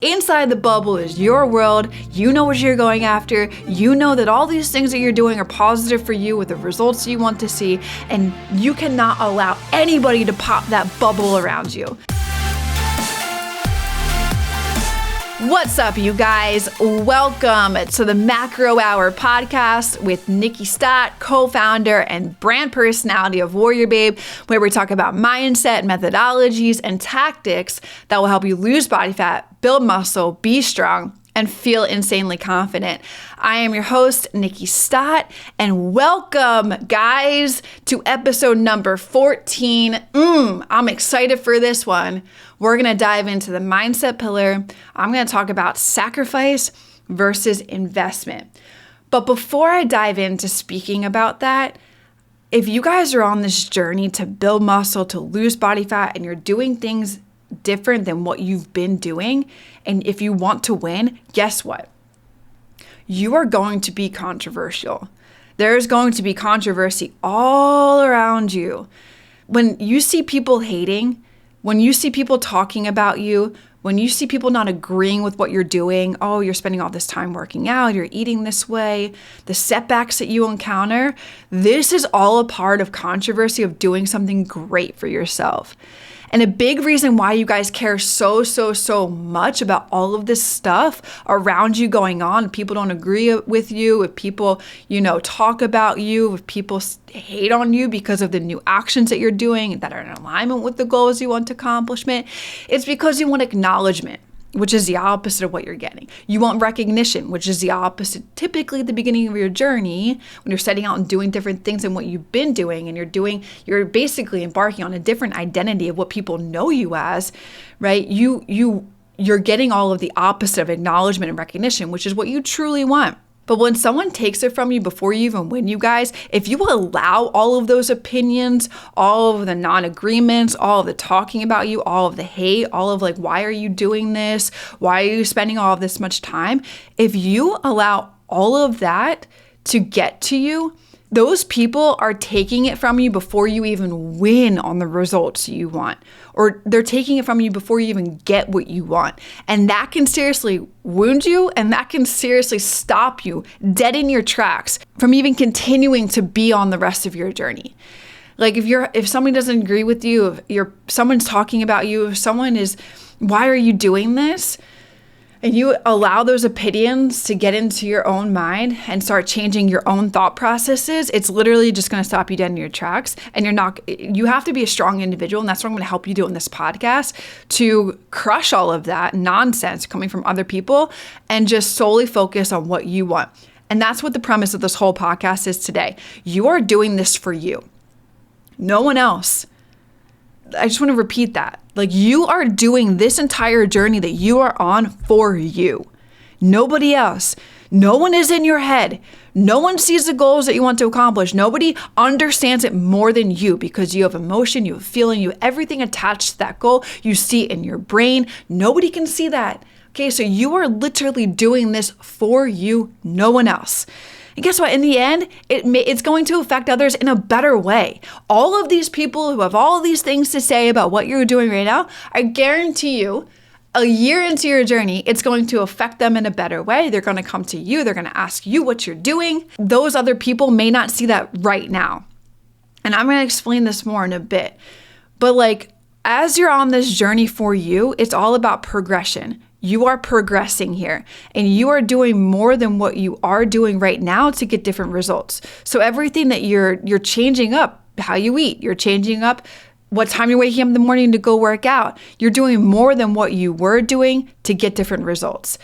Inside the bubble is your world. You know what you're going after. You know that all these things that you're doing are positive for you with the results you want to see, and you cannot allow anybody to pop that bubble around you. What's up, you guys? Welcome to the Macro Hour podcast with Nikkiey Stott, co-founder and brand personality of WarriorBabe, where we talk about mindset, methodologies, and tactics that will help you lose body fat, build muscle, be strong, and feel insanely confident. I am your host, Nikkiey Stott, and welcome, guys, to episode number 14. I'm excited for this one. We're going to dive into the mindset pillar. I'm going to talk about sacrifice versus investment. But before I dive into speaking about that, if you guys are on this journey to build muscle, to lose body fat, and you're doing things different than what you've been doing, and if you want to win, guess what? You are going to be controversial. There's going to be controversy all around you. When you see people hating, when you see people talking about you, when you see people not agreeing with what you're doing, oh, you're spending all this time working out, you're eating this way, the setbacks that you encounter, this is all a part of controversy of doing something great for yourself. And a big reason why you guys care so much about all of this stuff around you going on, if people don't agree with you, if people, talk about you, if people hate on you because of the new actions that you're doing that are in alignment with the goals you want to accomplish, it's because you want acknowledgement, which is the opposite of what you're getting. You want recognition, which is the opposite. Typically at the beginning of your journey, when you're setting out and doing different things than what you've been doing, and you're basically embarking on a different identity of what people know you as, right? You're getting all of the opposite of acknowledgement and recognition, which is what you truly want. But when someone takes it from you before you even win, you guys, if you allow all of those opinions, all of the non-agreements, all of the talking about you, all of the hate, all of why are you doing this? Why are you spending all of this much time? If you allow all of that to get to you, those people are taking it from you before you even win on the results you want, or they're taking it from you before you even get what you want. And that can seriously wound you, and that can seriously stop you dead in your tracks from even continuing to be on the rest of your journey. Like if somebody doesn't agree with you, if someone's talking about you, if someone is, why are you doing this? And you allow those opinions to get into your own mind and start changing your own thought processes, it's literally just going to stop you dead in your tracks. And you have to be a strong individual. And that's what I'm going to help you do in this podcast, to crush all of that nonsense coming from other people and just solely focus on what you want. And that's what the premise of this whole podcast is today. You are doing this for you. No one else. I just want to repeat that. You are doing this entire journey that you are on for you. Nobody else. No one is in your head. No one sees the goals that you want to accomplish. Nobody understands it more than you, because you have emotion, you have feeling, you have everything attached to that goal. You see it in your brain. Nobody can see that. Okay, so you are literally doing this for you, no one else. And guess what? In the end, it's going to affect others in a better way. All of these people who have all of these things to say about what you're doing right now, I guarantee you, a year into your journey, it's going to affect them in a better way. They're going to come to you. They're going to ask you what you're doing. Those other people may not see that right now. And I'm going to explain this more in a bit. But as you're on this journey for you, it's all about progression. You are progressing here, and you are doing more than what you are doing right now to get different results. So everything that you're changing up, how you eat, you're changing up what time you're waking up in the morning to go work out. You're doing more than what you were doing to get different results.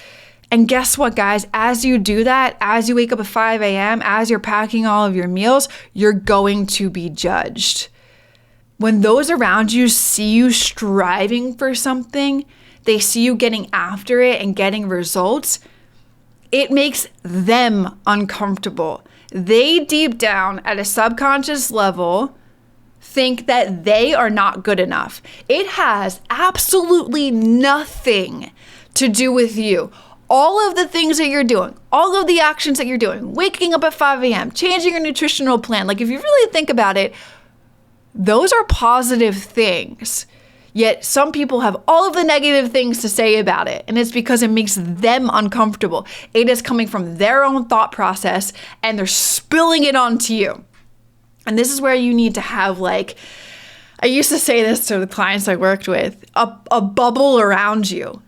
And guess what, guys? As you do that, as you wake up at 5 a.m., as you're packing all of your meals, you're going to be judged. When those around you see you striving for something, they see you getting after it and getting results, it makes them uncomfortable. They deep down at a subconscious level think that they are not good enough. It has absolutely nothing to do with you. All of the things that you're doing, all of the actions that you're doing, waking up at 5 a.m., changing your nutritional plan, if you really think about it, those are positive things. Yet some people have all of the negative things to say about it. And it's because it makes them uncomfortable. It is coming from their own thought process and they're spilling it onto you. And this is where you need to have, like, I used to say this to the clients I worked with, a bubble around you.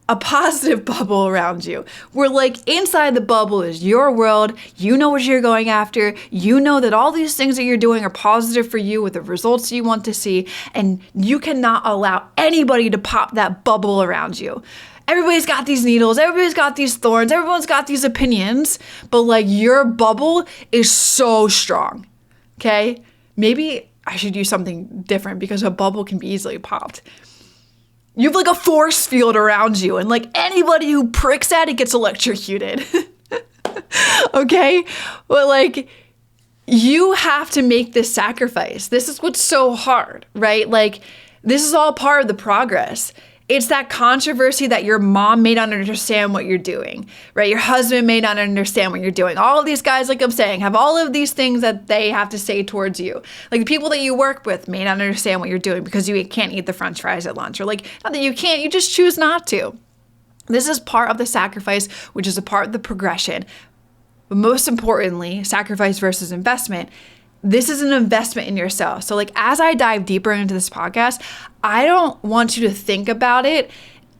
A positive bubble around you, where like inside the bubble is your world. You know what you're going after. You know that all these things that you're doing are positive for you with the results you want to see. And you cannot allow anybody to pop that bubble around you. Everybody's got these needles. Everybody's got these thorns. Everyone's got these opinions. But like your bubble is so strong. Okay? Maybe I should use something different because a bubble can be easily popped. You have like a force field around you, and like anybody who pricks at it gets electrocuted. Okay? But like you have to make this sacrifice. This is what's so hard, right? Like this is all part of the progress. It's that controversy that your mom may not understand what you're doing, right? Your husband may not understand what you're doing. All of these guys, like I'm saying, have all of these things that they have to say towards you. Like the people that you work with may not understand what you're doing because you can't eat the French fries at lunch, or like not that you can't, you just choose not to. This is part of the sacrifice, which is a part of the progression. But most importantly, sacrifice versus investment. This is an investment in yourself. So like as I dive deeper into this podcast, I don't want you to think about it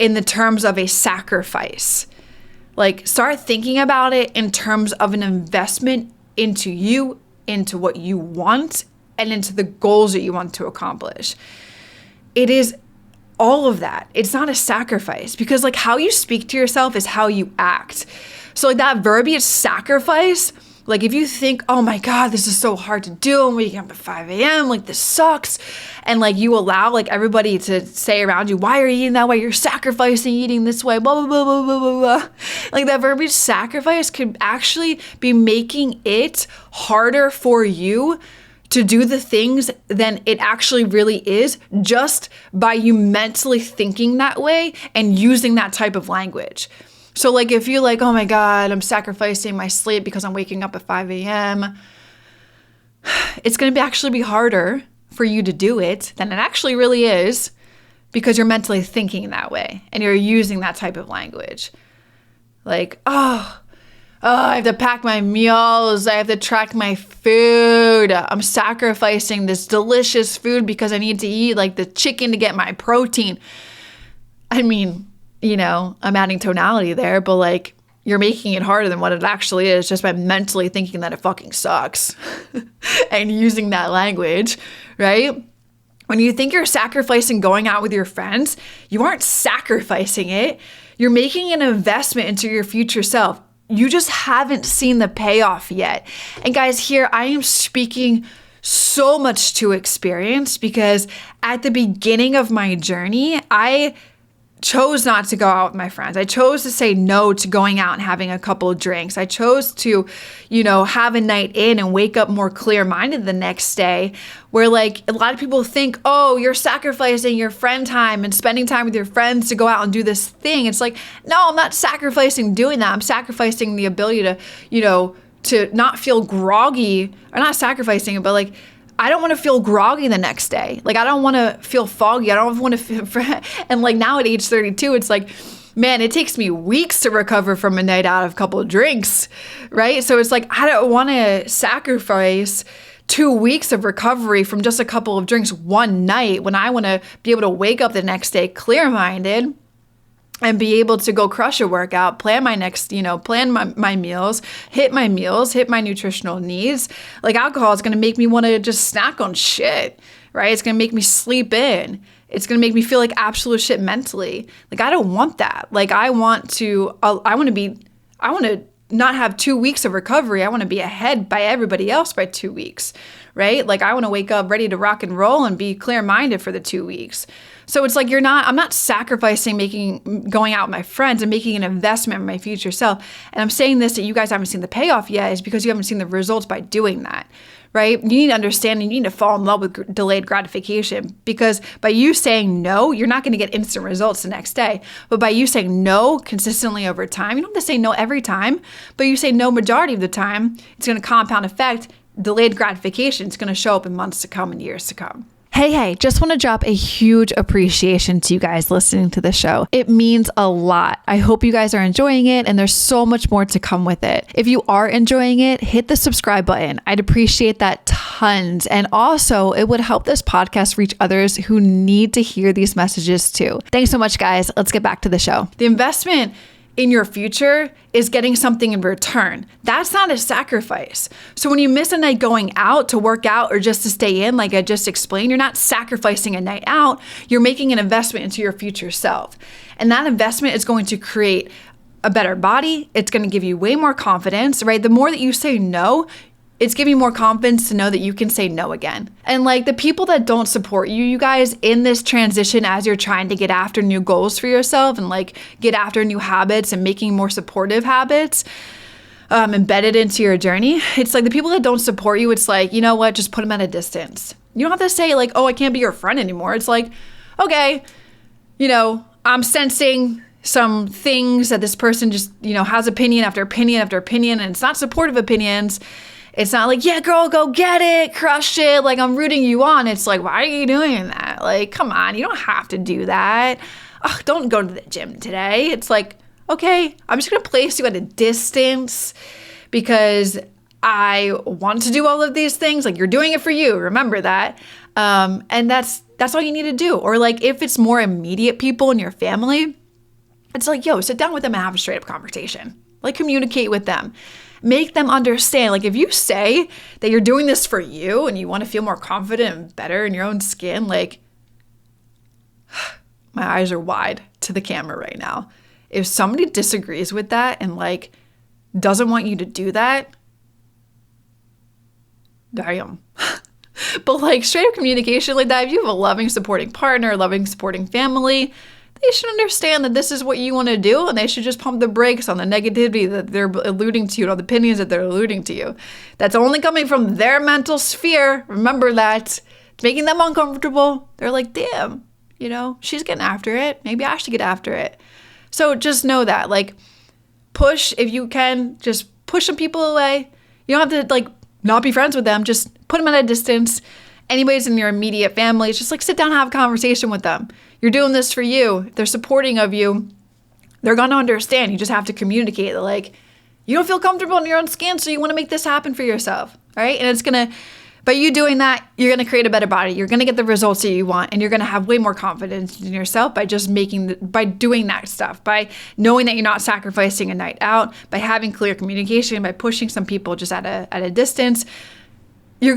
in the terms of a sacrifice. Like start thinking about it in terms of an investment into you, into what you want, and into the goals that you want to accomplish. It is all of that. It's not a sacrifice because like how you speak to yourself is how you act. So like that verbiage sacrifice, like if you think, oh my God, this is so hard to do. I'm waking up at 5 a.m. Like this sucks. And like you allow like everybody to say around you, why are you eating that way? You're sacrificing eating this way, blah, blah, blah, blah, blah, blah, blah. Like that verbiage sacrifice could actually be making it harder for you to do the things than it actually really is just by you mentally thinking that way and using that type of language. So like if you're like, oh my God, I'm sacrificing my sleep because I'm waking up at 5 a.m., it's going to actually be harder for you to do it than it actually really is because you're mentally thinking that way and you're using that type of language. Like, oh, I have to pack my meals. I have to track my food. I'm sacrificing this delicious food because I need to eat like the chicken to get my protein. I mean, you know, I'm adding tonality there, but like you're making it harder than what it actually is just by mentally thinking that it fucking sucks and using that language, right? When you think you're sacrificing going out with your friends, you aren't sacrificing it. You're making an investment into your future self. You just haven't seen the payoff yet. And guys, here I am speaking so much to experience because at the beginning of my journey, I chose not to go out with my friends. I chose to say no to going out and having a couple of drinks. I chose to, you know, have a night in and wake up more clear-minded the next day, where like a lot of people think, oh, you're sacrificing your friend time and spending time with your friends to go out and do this thing. It's like, no, I'm not sacrificing doing that. I'm sacrificing the ability to, you know, to not feel groggy, or not sacrificing it, but like, I don't want to feel groggy the next day. Like, I don't want to feel foggy. I don't want to feel, and like now at age 32, it's like, man, it takes me weeks to recover from a night out of a couple of drinks, right? So it's like, I don't want to sacrifice 2 weeks of recovery from just a couple of drinks one night when I want to be able to wake up the next day clear-minded and be able to go crush a workout, plan my next, you know, plan my meals, hit my nutritional needs. Like alcohol is going to make me want to just snack on shit, right? It's going to make me sleep in. It's going to make me feel like absolute shit mentally. Like I don't want that. Like I want to not have 2 weeks of recovery. I want to be ahead by everybody else by 2 weeks, right? Like I want to wake up ready to rock and roll and be clear-minded for the 2 weeks. So it's like I'm not sacrificing going out with my friends and making an investment in my future self. And I'm saying this that you guys haven't seen the payoff yet is because you haven't seen the results by doing that, right? You need to understand, you need to fall in love with delayed gratification, because by you saying no, you're not going to get instant results the next day. But by you saying no consistently over time, you don't have to say no every time, but you say no majority of the time, it's going to compound effect. Delayed gratification is going to show up in months to come and years to come. Hey, just want to drop a huge appreciation to you guys listening to the show. It means a lot. I hope you guys are enjoying it, and there's so much more to come with it. If you are enjoying it, hit the subscribe button. I'd appreciate that tons. And also, it would help this podcast reach others who need to hear these messages too. Thanks so much, guys. Let's get back to the show. The investment in your future is getting something in return. That's not a sacrifice. So when you miss a night going out to work out or just to stay in, like I just explained, you're not sacrificing a night out. You're making an investment into your future self. And that investment is going to create a better body. It's going to give you way more confidence, right? The more that you say no, it's giving you more confidence to know that you can say no again. And like the people that don't support you guys in this transition as you're trying to get after new goals for yourself and like get after new habits and making more supportive habits embedded into your journey. It's like the people that don't support you, it's like, you know what, just put them at a distance. You don't have to say like, oh, I can't be your friend anymore. It's like, okay, you know, I'm sensing some things that this person just, you know, has opinion after opinion after opinion, and it's not supportive opinions. It's not like, yeah, girl, go get it, crush it. Like, I'm rooting you on. It's like, why are you doing that? Like, come on, you don't have to do that. Ugh, don't go to the gym today. It's like, okay, I'm just going to place you at a distance because I want to do all of these things. Like, you're doing it for you. Remember that. And that's all you need to do. Or like, if it's more immediate people in your family, it's like, yo, sit down with them and have a straight up conversation. Like, communicate with them. Make them understand. Like if you say that you're doing this for you and you want to feel more confident and better in your own skin, like my eyes are wide to the camera right now. If somebody disagrees with that and like doesn't want you to do that, damn. But like straight up communication like that, if you have a loving, supporting partner, loving, supporting family, they should understand that this is what you want to do, and they should just pump the brakes on the negativity that they're alluding to you, or the opinions that they're alluding to you. That's only coming from their mental sphere. Remember that. It's making them uncomfortable. They're like, damn, you know, she's getting after it. Maybe I should get after it. So just know that, like, push, if you can, just push some people away. You don't have to, like, not be friends with them. Just put them at a distance. Anybody's in your immediate family, it's just like sit down and have a conversation with them. You're doing this for you. If they're supporting of you, they're going to understand. You just have to communicate that like, you don't feel comfortable in your own skin, so you want to make this happen for yourself, right? And it's going to, by you doing that, you're going to create a better body. You're going to get the results that you want, and you're going to have way more confidence in yourself by just by doing that stuff, by knowing that you're not sacrificing a night out, by having clear communication, by pushing some people just at a distance. You're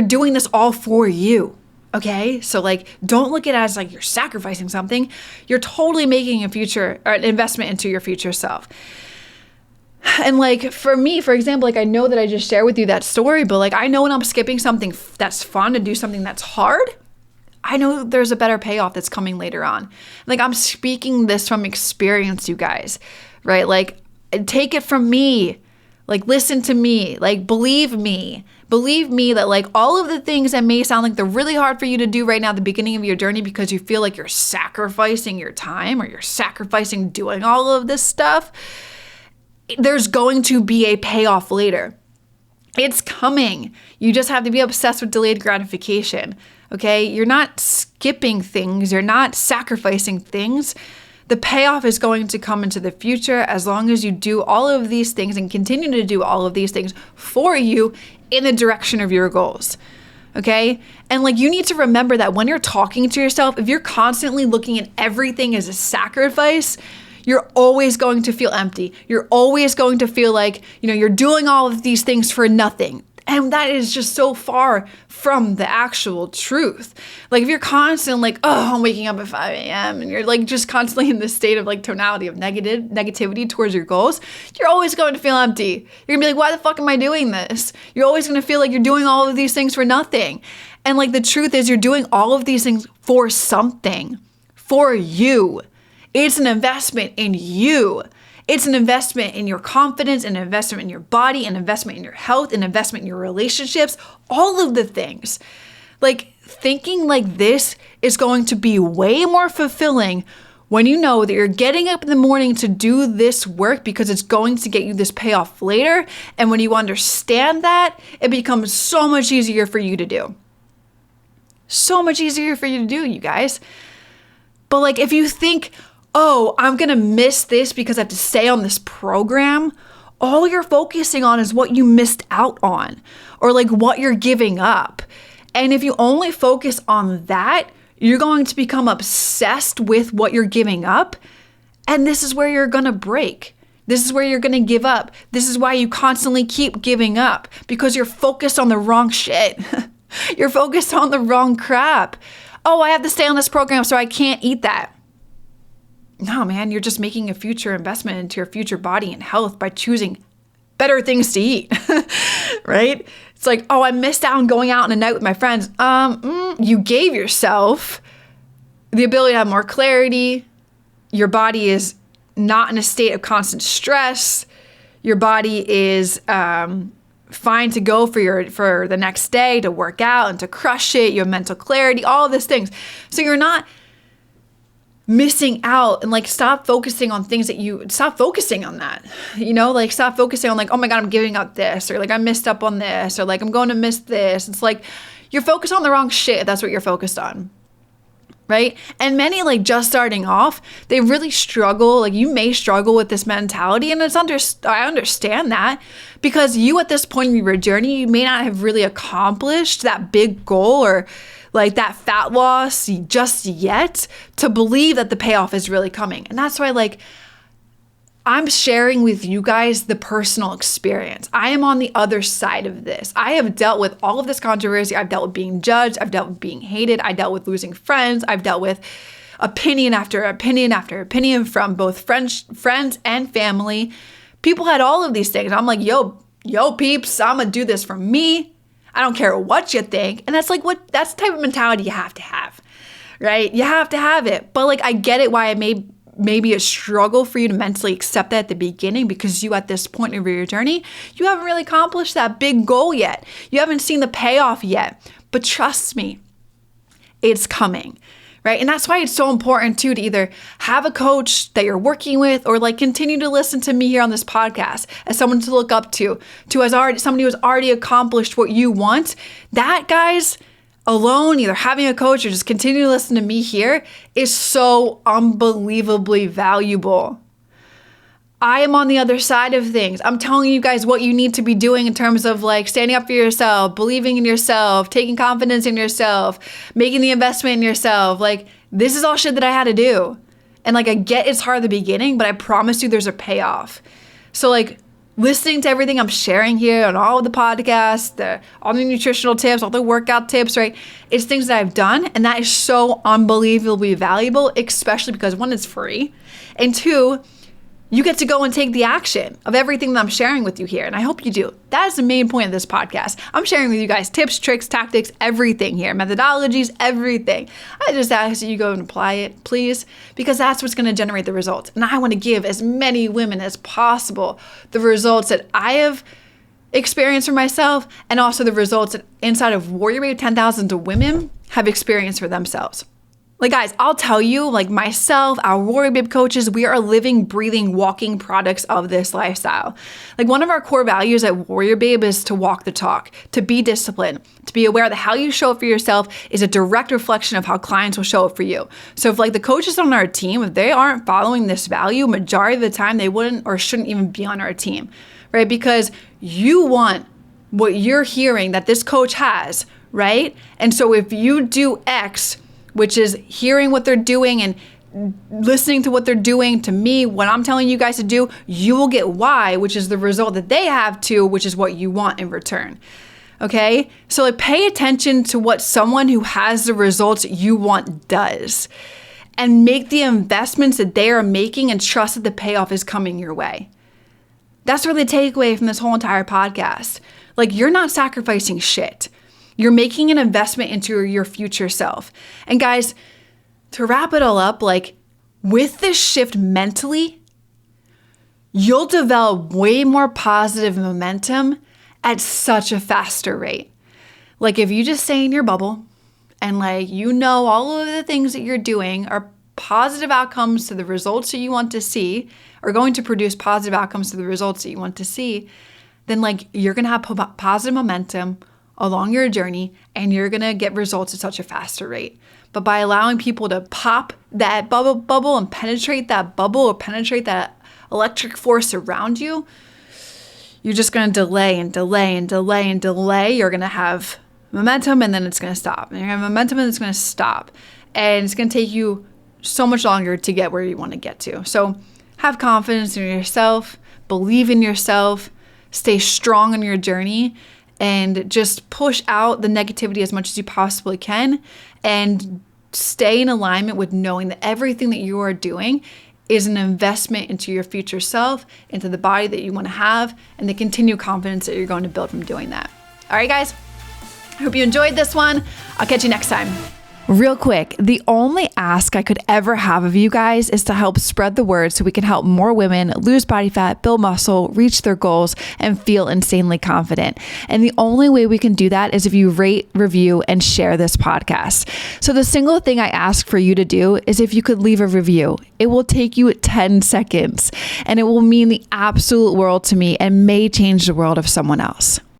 doing this all for you, okay? So like, don't look at it as like you're sacrificing something. You're totally making an investment into your future self. And like, for me, for example, like I know that I just shared with you that story, but like, I know when I'm skipping something that's fun to do something that's hard, I know there's a better payoff that's coming later on. Like I'm speaking this from experience, you guys, right? Like take it from me. Like, listen to me, like, believe me that like all of the things that may sound like they're really hard for you to do right now at the beginning of your journey because you feel like you're sacrificing your time or you're sacrificing doing all of this stuff, there's going to be a payoff later. It's coming. You just have to be obsessed with delayed gratification, okay? You're not skipping things. You're not sacrificing things. The payoff is going to come into the future as long as you do all of these things and continue to do all of these things for you in the direction of your goals, okay? And like you need to remember that when you're talking to yourself, if you're constantly looking at everything as a sacrifice, you're always going to feel empty. You're always going to feel like, you know, you're doing all of these things for nothing. And that is just so far from the actual truth. Like if you're constantly like, oh, I'm waking up at 5 a.m. and you're like just constantly in this state of like tonality of negativity towards your goals, you're always going to feel empty. You're gonna be like, why the fuck am I doing this? You're always gonna feel like you're doing all of these things for nothing. And like the truth is you're doing all of these things for something, for you. It's an investment in you. It's an investment in your confidence, an investment in your body, an investment in your health, an investment in your relationships, all of the things. Like thinking like this is going to be way more fulfilling when you know that you're getting up in the morning to do this work because it's going to get you this payoff later. And when you understand that, it becomes so much easier for you to do. So much easier for you to do, you guys. But like, if you think, oh, I'm going to miss this because I have to stay on this program, all you're focusing on is what you missed out on or like what you're giving up. And if you only focus on that, you're going to become obsessed with what you're giving up. And this is where you're going to break. This is where you're going to give up. This is why you constantly keep giving up, because you're focused on the wrong shit. You're focused on the wrong crap. Oh, I have to stay on this program, so I can't eat that. No, man, you're just making a future investment into your future body and health by choosing better things to eat, right? It's like, oh, I missed out on going out on a night with my friends. You gave yourself the ability to have more clarity. Your body is not in a state of constant stress. Your body is fine to go for the next day, to work out and to crush it. You have mental clarity, all of these things. So you're not missing out, and like, stop focusing on things stop focusing on that, like stop focusing on like, oh my God, I'm giving up this, or like I missed up on this, or like I'm going to miss this. It's like you're focused on the wrong shit. That's what you're focused on. Right? And many, like, just starting off, they really struggle. Like, you may struggle with this mentality, and I understand that, because you at this point in your journey, you may not have really accomplished that big goal or like that fat loss just yet to believe that the payoff is really coming. And that's why, like, I'm sharing with you guys the personal experience. I am on the other side of this. I have dealt with all of this controversy. I've dealt with being judged. I've dealt with being hated. I dealt with losing friends. I've dealt with opinion after opinion after opinion from both friends and family. People had all of these things. I'm like, yo, peeps, I'm gonna do this for me. I don't care what you think. And that's the type of mentality you have to have, right? You have to have it. But like, I get it why it may be a struggle for you to mentally accept that at the beginning, because you at this point in your journey, you haven't really accomplished that big goal yet. You haven't seen the payoff yet. But trust me, it's coming, right? And that's why it's so important too to either have a coach that you're working with, or like continue to listen to me here on this podcast as someone to look up to as somebody who has already accomplished what you want. That, guys, alone, either having a coach or just continue to listen to me here, is so unbelievably valuable. I am on the other side of things. I'm telling you guys what you need to be doing in terms of like standing up for yourself, believing in yourself, taking confidence in yourself, making the investment in yourself. Like, this is all shit that I had to do. And like, I get it's hard at the beginning, but I promise you there's a payoff. So like, listening to everything I'm sharing here on all of the podcasts, all the nutritional tips, all the workout tips, right? It's things that I've done, and that is so unbelievably valuable, especially because one, it's free, and two, you get to go and take the action of everything that I'm sharing with you here, and I hope you do. That is the main point of this podcast. I'm sharing with you guys tips, tricks, tactics, everything here, methodologies, everything. I just ask that you go and apply it, please, because that's what's going to generate the results. And I want to give as many women as possible the results that I have experienced for myself, and also the results that inside of WarriorBabe 10,000 women have experienced for themselves. Like, guys, I'll tell you, like, myself, our WarriorBabe coaches, we are living, breathing, walking products of this lifestyle. Like, one of our core values at WarriorBabe is to walk the talk, to be disciplined, to be aware that how you show up for yourself is a direct reflection of how clients will show up for you. So if like the coaches on our team, if they aren't following this value, majority of the time they wouldn't or shouldn't even be on our team, right? Because you want what you're hearing that this coach has, right? And so if you do X, which is hearing what they're doing and listening to what they're doing to me, what I'm telling you guys to do, you will get Y, which is the result that they have too, which is what you want in return. Okay? So like, pay attention to what someone who has the results you want does, and make the investments that they are making and trust that the payoff is coming your way. That's really the takeaway from this whole entire podcast. Like, you're not sacrificing shit. You're making an investment into your future self. And guys, to wrap it all up, like, with this shift mentally, you'll develop way more positive momentum at such a faster rate. Like, if you just stay in your bubble and like, you know, all of the things that you're doing are positive outcomes to the results that you want to see, are going to produce positive outcomes to the results that you want to see, then like, you're going to have positive momentum along your journey, and you're going to get results at such a faster rate. But by allowing people to pop that bubble and penetrate that bubble or penetrate that electric force around you, you're just going to delay and delay and delay and delay. You're going to have momentum and then it's going to stop. And you're going to have momentum and it's going to stop. And it's going to take you so much longer to get where you want to get to. So have confidence in yourself, believe in yourself, stay strong on your journey, and just push out the negativity as much as you possibly can, and stay in alignment with knowing that everything that you are doing is an investment into your future self, into the body that you want to have, and the continued confidence that you're going to build from doing that. All right, guys, I hope you enjoyed this one. I'll catch you next time. Real quick, the only ask I could ever have of you guys is to help spread the word so we can help more women lose body fat, build muscle, reach their goals, and feel insanely confident. And the only way we can do that is if you rate, review, and share this podcast. So the single thing I ask for you to do is if you could leave a review. It will take you 10 seconds, and it will mean the absolute world to me and may change the world of someone else.